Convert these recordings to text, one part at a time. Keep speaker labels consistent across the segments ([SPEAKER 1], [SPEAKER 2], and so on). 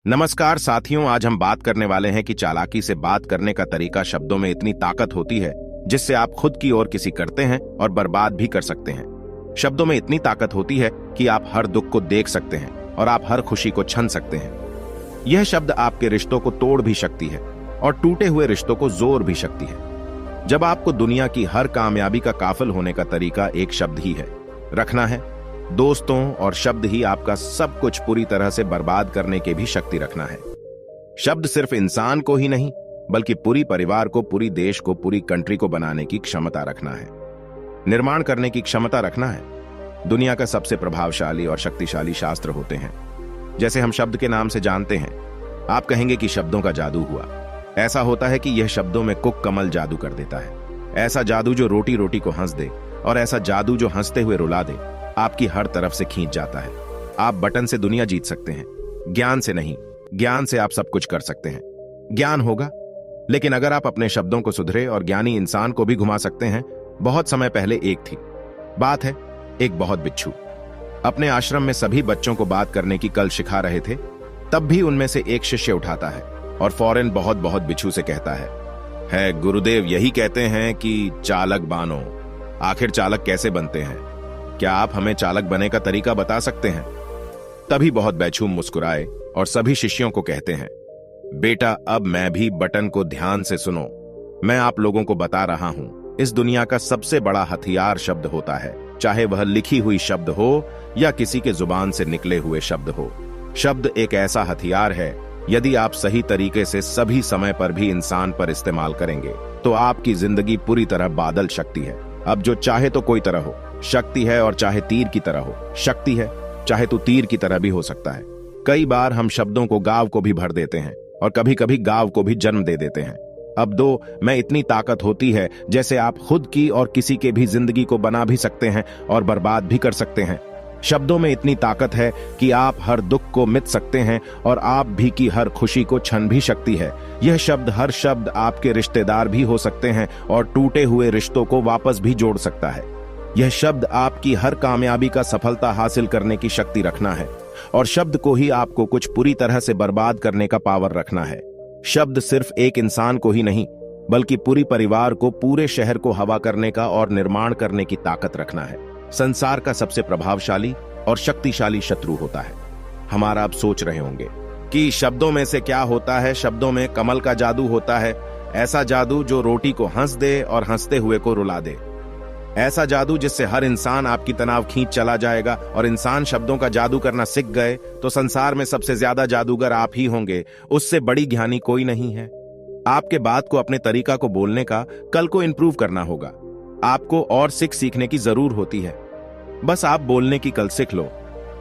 [SPEAKER 1] नमस्कार साथियों, आज हम बात करने वाले हैं कि चालाकी से बात करने का तरीका शब्दों में इतनी ताकत होती है जिससे आप खुद की ओर किसी करते हैं और बर्बाद भी कर सकते हैं। शब्दों में इतनी ताकत होती है कि आप हर दुख को देख सकते हैं और आप हर खुशी को छन सकते हैं। यह शब्द आपके रिश्तों को तोड़ भी सकती है और टूटे हुए रिश्तों को जोड़ भी सकती है। जब आपको दुनिया की हर कामयाबी का काफिल होने का तरीका एक शब्द ही है, रखना है, दोस्तों और शब्द ही आपका सब कुछ पूरी तरह से बर्बाद करने की भी शक्ति रखना है। शब्द सिर्फ इंसान को ही नहीं बल्कि पूरी परिवार को, पूरी देश को, पूरी कंट्री को बनाने की क्षमता रखना है, निर्माण करने की क्षमता रखना है। दुनिया का सबसे प्रभावशाली और शक्तिशाली शास्त्र होते हैं, जैसे हम शब्द के नाम से जानते हैं। आप कहेंगे कि शब्दों का जादू हुआ। ऐसा होता है कि यह शब्दों में कुक कमल जादू कर देता है। ऐसा जादू जो रोटी रोटी को हंस दे, और ऐसा जादू जो हंसते हुए रुला दे, आपकी हर तरफ से खींच जाता है। आप बटन से दुनिया जीत सकते हैं, ज्ञान से नहीं। ज्ञान से आप सब कुछ कर सकते हैं, ज्ञान होगा, लेकिन अगर आप अपने शब्दों को सुधरे और ज्ञानी इंसान को भी घुमा सकते हैं। बहुत समय पहले एक थी बात है, एक बहुत बिच्छू अपने आश्रम में सभी बच्चों को बात करने की कल सिखा रहे थे। तब भी उनमें से एक शिष्य उठाता है और फौरन बहुत बहुत बिच्छू से कहता है गुरुदेव, यही कहते हैं कि चालक बानो। आखिर चालक कैसे बनते हैं? क्या आप हमें चालक बने का तरीका बता सकते हैं? तभी बहुत बिच्छू मुस्कुराए और सभी शिष्यों को कहते हैं, बेटा, अब मैं भी बटन को ध्यान से सुनो। मैं आप लोगों को बता रहा हूं, इस दुनिया का सबसे बड़ा हथियार शब्द होता है, चाहे वह लिखी हुई शब्द हो या किसी के जुबान से निकले हुए शब्द हो। शब्द एक ऐसा हथियार है, यदि आप सही तरीके से सभी समय पर भी इंसान पर इस्तेमाल करेंगे तो आपकी जिंदगी पूरी तरह बादल शक्ति है। अब जो चाहे तो कोई तरह हो, शक्ति है, और चाहे तीर की तरह हो, शक्ति है, चाहे तो तीर की तरह भी हो सकता है। कई बार हम शब्दों को गांव को भी भर देते हैं और कभी कभी गांव को भी जन्म दे देते हैं। अब दो में इतनी ताकत होती है जैसे आप खुद की और किसी के भी जिंदगी को बना भी सकते हैं और बर्बाद भी कर सकते हैं। शब्दों में इतनी ताकत है कि आप हर दुख को मिट सकते हैं और आप भी की हर खुशी को छन भी सकती है। यह शब्द, हर शब्द आपके रिश्तेदार भी हो सकते हैं और टूटे हुए रिश्तों को वापस भी जोड़ सकता है। यह शब्द आपकी हर कामयाबी का सफलता हासिल करने की शक्ति रखना है, और शब्द को ही आपको कुछ पूरी तरह से बर्बाद करने का पावर रखना है। शब्द सिर्फ एक इंसान को ही नहीं बल्कि पूरी परिवार को, पूरे शहर को हवा करने का और निर्माण करने की ताकत रखना है। संसार का सबसे प्रभावशाली और शक्तिशाली शत्रु होता है हमारा। आप सोच रहे होंगे कि शब्दों में से क्या होता है। शब्दों में कमल का जादू होता है, ऐसा जादू जो रोटी को हंस दे और हंसते हुए को रुला दे। ऐसा जादू जिससे हर इंसान आपकी तनाव खींच चला जाएगा, और इंसान शब्दों का जादू करना सीख गए तो संसार में सबसे ज्यादा जादूगर आप ही होंगे। उससे बड़ी ज्ञानी कोई नहीं है। आपके बात को, अपने तरीका को बोलने का कल को इंप्रूव करना होगा। आपको और सीखने की जरूर होती है। बस आप बोलने की कल सीख लो।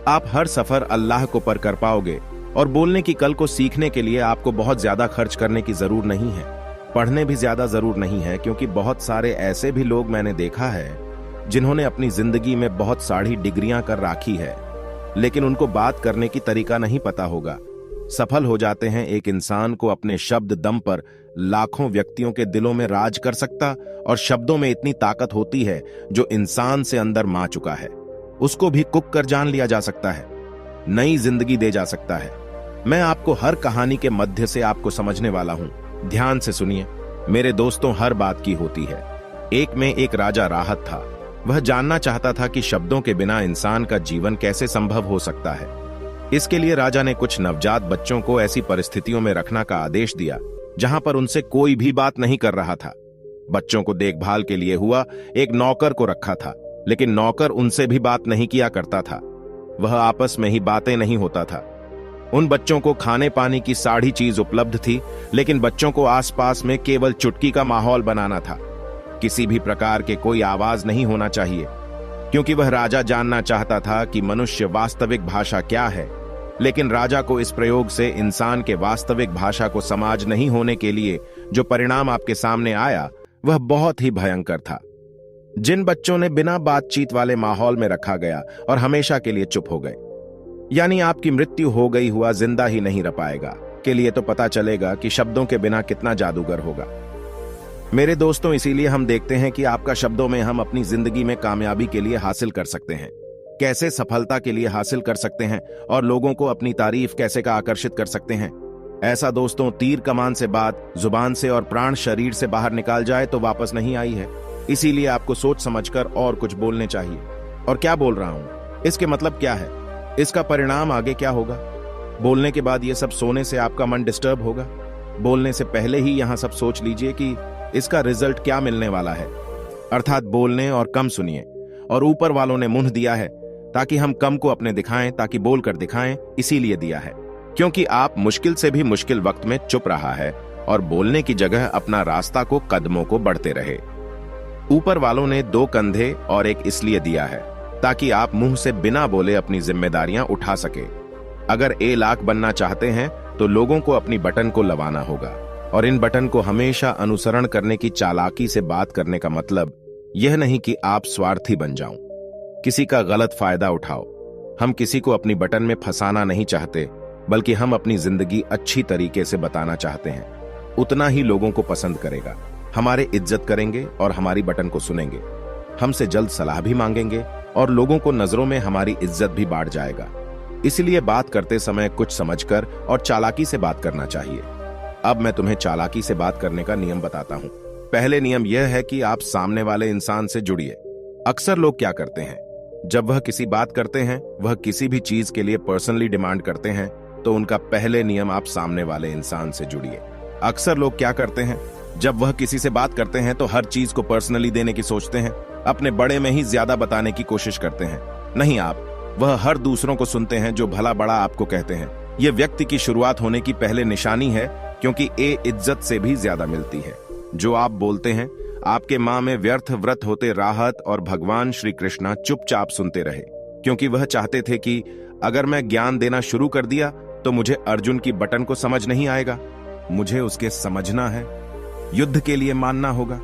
[SPEAKER 1] आप हर सफर अल्लाह को पर कर पाओगे, और बोलने की कल को सीखने के लिए आपको बहुत ज्यादा खर्च करने की जरूर नहीं है, पढ़ने भी ज्यादा जरूर नहीं है, क्योंकि बहुत सारे ऐसे भी लोग मैंने देखा है जिन्होंने अपनी जिंदगी में बहुत सारी डिग्रियां कर राखी है, लेकिन उनको बात करने की तरीका नहीं पता होगा। सफल हो जाते हैं। एक इंसान को अपने शब्द दम पर लाखों व्यक्तियों के दिलों में राज कर सकता, और शब्दों में इतनी ताकत होती है जो इंसान से अंदर मा चुका है उसको भी कुक कर जान लिया जा सकता है, नई जिंदगी दे जा सकता है। मैं आपको हर कहानी के मध्य से आपको समझने वाला हूं, ध्यान से सुनिए मेरे दोस्तों। हर बात की होती है। एक में एक राजा राहत था। वह जानना चाहता था कि शब्दों के बिना इंसान का जीवन कैसे संभव हो सकता है। इसके लिए राजा ने कुछ नवजात बच्चों को ऐसी परिस्थितियों में रखना का आदेश दिया जहां पर उनसे कोई भी बात नहीं कर रहा था। बच्चों को देखभाल के लिए हुआ एक नौकर को रखा था, लेकिन नौकर उनसे भी बात नहीं किया करता था। वह आपस में ही बातें नहीं होता था। उन बच्चों को खाने पानी की सारी चीज उपलब्ध थी, लेकिन बच्चों को आसपास में केवल चुटकी का माहौल बनाना था। किसी भी प्रकार के कोई आवाज नहीं होना चाहिए, क्योंकि वह राजा जानना चाहता था कि मनुष्य वास्तविक भाषा क्या है। लेकिन राजा को इस प्रयोग से इंसान के वास्तविक भाषा को समाज नहीं होने के लिए जो परिणाम आपके सामने आया वह बहुत ही भयंकर था। जिन बच्चों ने बिना बातचीत वाले माहौल में रखा गया और हमेशा के लिए चुप हो गए, यानी आपकी मृत्यु हो गई, हुआ जिंदा ही नहीं रह पाएगा, के लिए तो पता चलेगा कि शब्दों के बिना कितना जादूगर होगा। मेरे दोस्तों, इसीलिए हम देखते हैं कि आपका शब्दों में हम अपनी जिंदगी में कामयाबी के लिए हासिल कर सकते हैं। कैसे सफलता के लिए हासिल कर सकते हैं और लोगों को अपनी तारीफ कैसे का आकर्षित कर सकते हैं। ऐसा दोस्तों तीर कमान से बात जुबान से और प्राण शरीर से बाहर निकाल जाए तो वापस नहीं आई है। इसीलिए आपको सोच समझकर और कुछ बोलने चाहिए। और क्या बोल रहा हूं, इसके मतलब क्या है, इसका परिणाम आगे क्या होगा। बोलने के बाद ये सब सोने से आपका मन डिस्टर्ब होगा। बोलने से पहले ही यहां सब सोच लीजिए कि इसका रिजल्ट क्या मिलने वाला है। अर्थात बोलने और कम सुनिए। और ऊपर वालों ने मुंह दिया है ताकि हम कम को अपने दिखाएं, ताकि बोलकर दिखाएं, इसीलिए दिया है क्योंकि आप मुश्किल से भी मुश्किल वक्त में चुप रहा है और बोलने की जगह अपना रास्ता को कदमों को बढ़ते रहे। ऊपर वालों ने 2 कंधे और एक इसलिए दिया है ताकि आप मुंह से बिना बोले अपनी जिम्मेदारियां उठा सके। अगर ए लाख बनना चाहते हैं तो लोगों को अपनी बटन को लवाना होगा और इन बटन को हमेशा अनुसरण करने की चालाकी से बात करने का मतलब यह नहीं कि आप स्वार्थी बन जाओ, किसी का गलत फायदा उठाओ। हम किसी को अपनी बटन में फंसाना नहीं चाहते, बल्कि हम अपनी जिंदगी अच्छी तरीके से बताना चाहते हैं। उतना ही लोगों को पसंद करेगा, हमारे इज्जत करेंगे और हमारी बटन को सुनेंगे, हमसे जल्द सलाह भी मांगेंगे और लोगों को नजरों में हमारी इज्जत भी बढ़ जाएगा। इसलिए बात करते समय कुछ समझकर और चालाकी से बात करना चाहिए। अब मैं तुम्हें चालाकी से बात करने का नियम बताता हूं। पहले नियम यह है कि आप सामने वाले इंसान से जुड़िए। अक्सर लोग क्या करते हैं, जब वह किसी बात करते हैं, वह किसी भी चीज के लिए पर्सनली डिमांड करते हैं, तो उनका पहले नियम आप सामने वाले इंसान से जुड़िए। अक्सर लोग क्या करते हैं, जब वह किसी से बात करते हैं तो हर चीज को पर्सनली देने की सोचते हैं, अपने बड़े में ही ज्यादा बताने की कोशिश करते हैं। नहीं, आप वह हर दूसरों को सुनते हैं जो भला बड़ा आपको कहते हैं। यह व्यक्ति की शुरुआत होने की पहले निशानी है, क्योंकि ए इज्जत से भी ज्यादा मिलती है। जो आप बोलते हैं, आपके मां में व्यर्थ व्रत होते राहत और भगवान श्री कृष्णा चुपचाप सुनते रहे, क्योंकि वह चाहते थे कि अगर मैं ज्ञान देना शुरू कर दिया तो मुझे अर्जुन की बटन को समझ नहीं आएगा, मुझे उसके समझना है, युद्ध के लिए मानना होगा।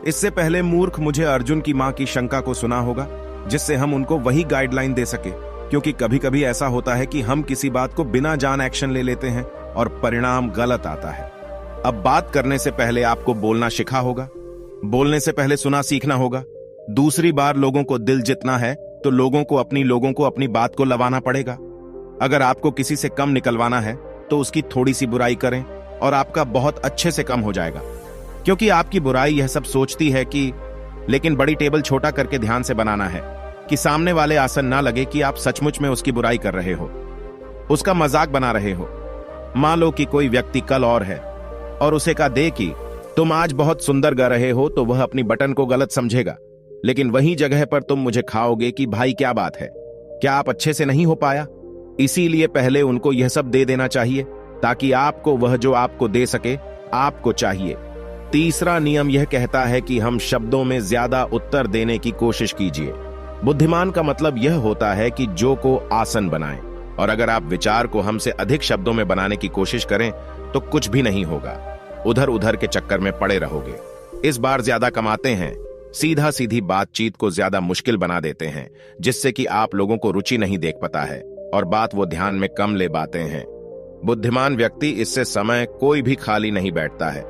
[SPEAKER 1] इससे पहले मूर्ख मुझे अर्जुन की मां की शंका को सुना होगा, जिससे हम उनको वही गाइडलाइन दे सके। क्योंकि कभी कभी ऐसा होता है कि हम किसी बात को बिना जान एक्शन ले लेते हैं और परिणाम गलत आता है। अब बात करने से पहले आपको बोलना सीखा होगा, बोलने से पहले सुना सीखना होगा। दूसरी बार लोगों को दिल जीतना है तो लोगों को अपनी बात को लवाना पड़ेगा। अगर आपको किसी से कम निकलवाना है तो उसकी थोड़ी सी बुराई करें और आपका बहुत अच्छे से कम हो जाएगा। क्योंकि आपकी बुराई यह सब सोचती है कि लेकिन बड़ी टेबल छोटा करके ध्यान से बनाना है कि सामने वाले आसन ना लगे कि आप सचमुच में उसकी बुराई कर रहे हो, उसका मजाक बना रहे हो। मान लो कि कोई व्यक्ति कल और है और उसे कहा दे कि तुम आज बहुत सुंदर गा रहे हो, तो वह अपनी बटन को गलत समझेगा। लेकिन वही जगह पर तुम मुझे खाओगे कि भाई क्या बात है, क्या आप अच्छे से नहीं हो पाया। इसीलिए पहले उनको यह सब दे देना चाहिए ताकि आपको वह जो आपको दे सके आपको चाहिए। तीसरा नियम यह कहता है कि हम शब्दों में ज्यादा उत्तर देने की कोशिश कीजिए। बुद्धिमान का मतलब यह होता है कि जो को आसन बनाएं, और अगर आप विचार को हमसे अधिक शब्दों में बनाने की कोशिश करें तो कुछ भी नहीं होगा, उधर उधर के चक्कर में पड़े रहोगे। इस बार ज्यादा कमाते हैं, सीधा सीधी बातचीत को ज्यादा मुश्किल बना देते हैं, जिससे कि आप लोगों को रुचि नहीं देख पाता है और बात वो ध्यान में कम ले पाते हैं। बुद्धिमान व्यक्ति इससे समय कोई भी खाली नहीं बैठता है,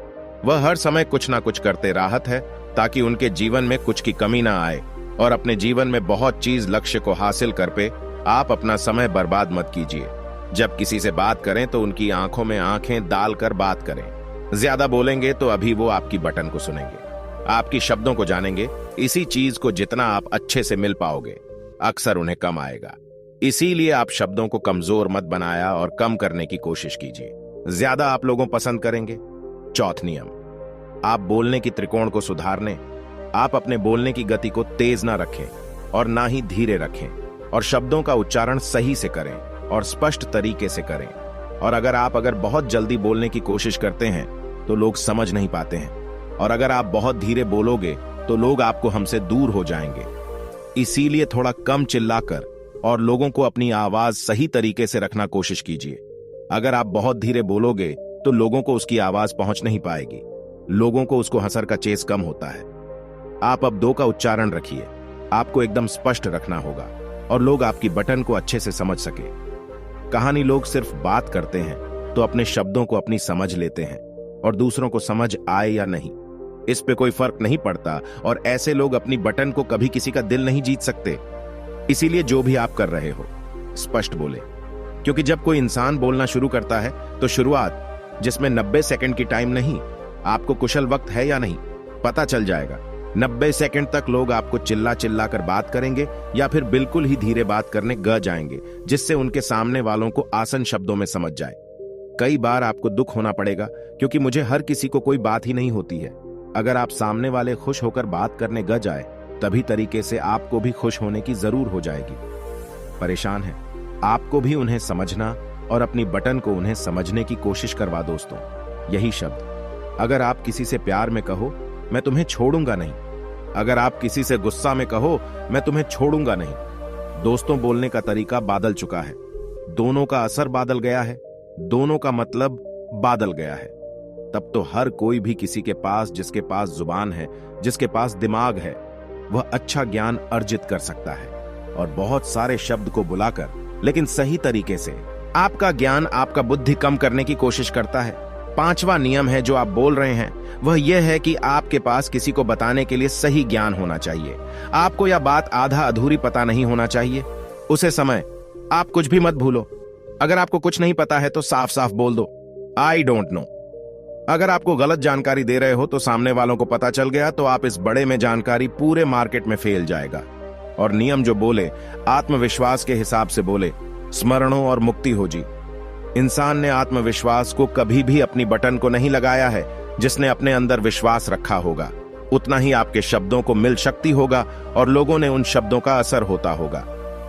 [SPEAKER 1] वह हर समय कुछ ना कुछ करते राहत है ताकि उनके जीवन में कुछ की कमी ना आए और अपने जीवन में बहुत चीज लक्ष्य को हासिल कर पे आप अपना समय बर्बाद मत कीजिए। जब किसी से बात करें तो उनकी आंखों में आंखें डालकर बात करें। ज्यादा बोलेंगे तो अभी वो आपकी बटन को सुनेंगे, आपकी शब्दों को जानेंगे। इसी चीज को जितना आप अच्छे से मिल पाओगे अक्सर उन्हें कम आएगा। इसीलिए आप शब्दों को कमजोर मत बनाया और कम करने की कोशिश कीजिए, ज्यादा आप लोगों पसंद करेंगे। चौथा नियम, आप बोलने की त्रिकोण को सुधारने। आप अपने बोलने की गति को तेज ना रखें और ना ही धीरे रखें, और शब्दों का उच्चारण सही से करें और स्पष्ट तरीके से करें। और अगर बहुत जल्दी बोलने की कोशिश करते हैं तो लोग समझ नहीं पाते हैं, और अगर आप बहुत धीरे बोलोगे तो लोग आपको हमसे दूर हो जाएंगे। इसीलिए थोड़ा कम चिल्लाकर और लोगों को अपनी आवाज सही तरीके से रखना कोशिश कीजिए। अगर आप बहुत धीरे बोलोगे तो लोगों को उसकी आवाज पहुंच नहीं पाएगी, लोगों को उसको हंसर का चेस कम होता है। आप अब 2 का उच्चारण रखिए, आपको एकदम स्पष्ट रखना होगा और लोग आपकी बटन को अच्छे से समझ सके। कहानी, लोग सिर्फ बात करते हैं तो अपने शब्दों को अपनी समझ लेते हैं और दूसरों को समझ आए या नहीं इस पे कोई फर्क नहीं पड़ता, और ऐसे लोग अपनी बटन को कभी किसी का दिल नहीं जीत सकते। इसीलिए जो भी आप कर रहे हो स्पष्ट बोले, क्योंकि जब कोई इंसान बोलना शुरू करता है तो शुरुआत जिसमें 90 सेकंड की टाइम नहीं, आपको कुशल वक्त है या नहीं पता चल जाएगा। 90 सेकंड तक लोग आपको चिल्ला चिल्ला कर बात करेंगे या फिर बिल्कुल ही धीरे बात करने ग जाएंगे, जिससे उनके सामने वालों को आसान शब्दों में समझ जाए। कई बार आपको दुख होना पड़ेगा, क्योंकि मुझे हर किसी को कोई बात ही नहीं होती है। अगर आप सामने वाले खुश होकर बात करने ग जाए, तभी तरीके से आपको भी खुश होने की जरूर हो जाएगी। परेशान है, आपको भी उन्हें समझना और अपनी बटन को उन्हें समझने की कोशिश करवा दोस्तों। यही शब्द अगर आप किसी से प्यार में कहो मैं तुम्हें छोड़ूंगा नहीं, अगर आप किसी से गुस्सा में कहो मैं तुम्हें छोड़ूंगा नहीं। दोस्तों, बोलने का तरीका बादल चुका है, दोनों का असर बादल गया है, दोनों का मतलब बादल गया है। तब तो हर कोई भी किसी के पास, जिसके पास जुबान है, जिसके पास दिमाग है, वह अच्छा ज्ञान अर्जित कर सकता है और बहुत सारे शब्द को बुलाकर, लेकिन सही तरीके से आपका ज्ञान, आपका बुद्धि कम करने की कोशिश करता है। 5वां नियम है जो आप बोल रहे हैं, वह यह है कि आपके पास किसी को बताने के लिए सही ज्ञान होना चाहिए। आपको यह बात आधा अधूरी पता नहीं होना चाहिए। उसे समय आप कुछ भी मत भूलो। अगर आपको कुछ नहीं पता है तो साफ साफ बोल दो, आई डोंट नो। अगर आपको गलत जानकारी दे रहे हो तो सामने वालों को पता चल गया तो आप इस बड़े में जानकारी पूरे मार्केट में फैल जाएगा। और नियम जो बोले, आत्मविश्वास के हिसाब से बोले, स्मरणों और मुक्ति हो जी। इंसान ने आत्मविश्वास को कभी भी अपनी बटन को नहीं लगाया है। जिसने अपने अंदर विश्वास रखा होगा, उतना ही आपके शब्दों को मिल शक्ति होगा और लोगों ने उन शब्दों का असर होता होगा।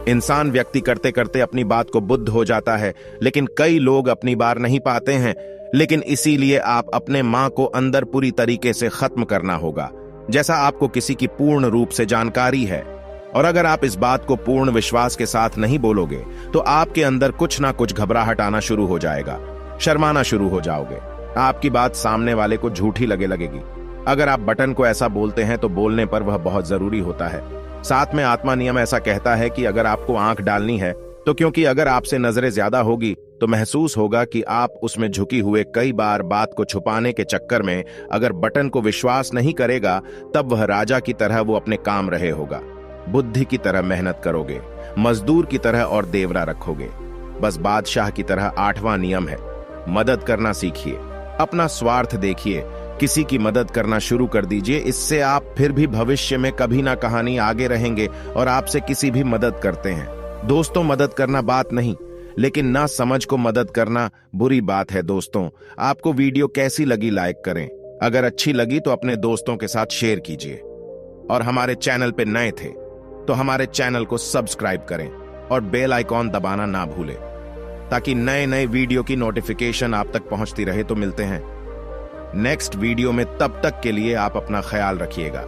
[SPEAKER 1] इंसान व्यक्ति करते करते अपनी बात को बुद्ध हो जाता है, लेकिन कई लोग अपनी बार नहीं पाते हैं। लेकिन इसीलिए आप अपने मां को अंदर पूरी तरीके से खत्म करना होगा, जैसा आपको किसी की पूर्ण रूप से जानकारी है। और अगर आप इस बात को पूर्ण विश्वास के साथ नहीं बोलोगे तो आपके अंदर कुछ ना कुछ घबराहट आना शुरू हो जाएगा, शर्माना शुरू हो जाओगे, आपकी बात सामने वाले को झूठी लगेगी। अगर आप बटन को ऐसा बोलते हैं तो बोलने पर वह बहुत जरूरी होता है। साथ में आत्मा नियम ऐसा कहता है कि अगर आपको आंख डालनी है तो, क्योंकि अगर आपसे नजरें ज्यादा होगी तो महसूस होगा कि आप उसमें झुकी हुए, कई बार बात को छुपाने के चक्कर में अगर बटन को विश्वास नहीं करेगा, तब वह राजा की तरह वो अपने काम रहे होगा। बुद्धि की तरह मेहनत करोगे, मजदूर की तरह और देवरा रखोगे। बस बादशाह की तरह 8वां नियम है, मदद करना सीखिए। अपना स्वार्थ देखिए, किसी की मदद करना शुरू कर दीजिए। इससे आप फिर भी भविष्य में कभी ना कहानी आगे रहेंगे और आपसे किसी भी मदद करते हैं। दोस्तों, मदद करना बात नहीं, लेकिन ना समझ को मदद करना बुरी बात है। दोस्तों, आपको वीडियो कैसी लगी लाइक करें, अगर अच्छी लगी तो अपने दोस्तों के साथ शेयर कीजिए। और हमारे चैनल पे नए थे तो हमारे चैनल को सब्सक्राइब करें और बेल आइकॉन दबाना ना भूलें, ताकि नए नए वीडियो की नोटिफिकेशन आप तक पहुंचती रहे। तो मिलते हैं नेक्स्ट वीडियो में, तब तक के लिए आप अपना ख्याल रखिएगा।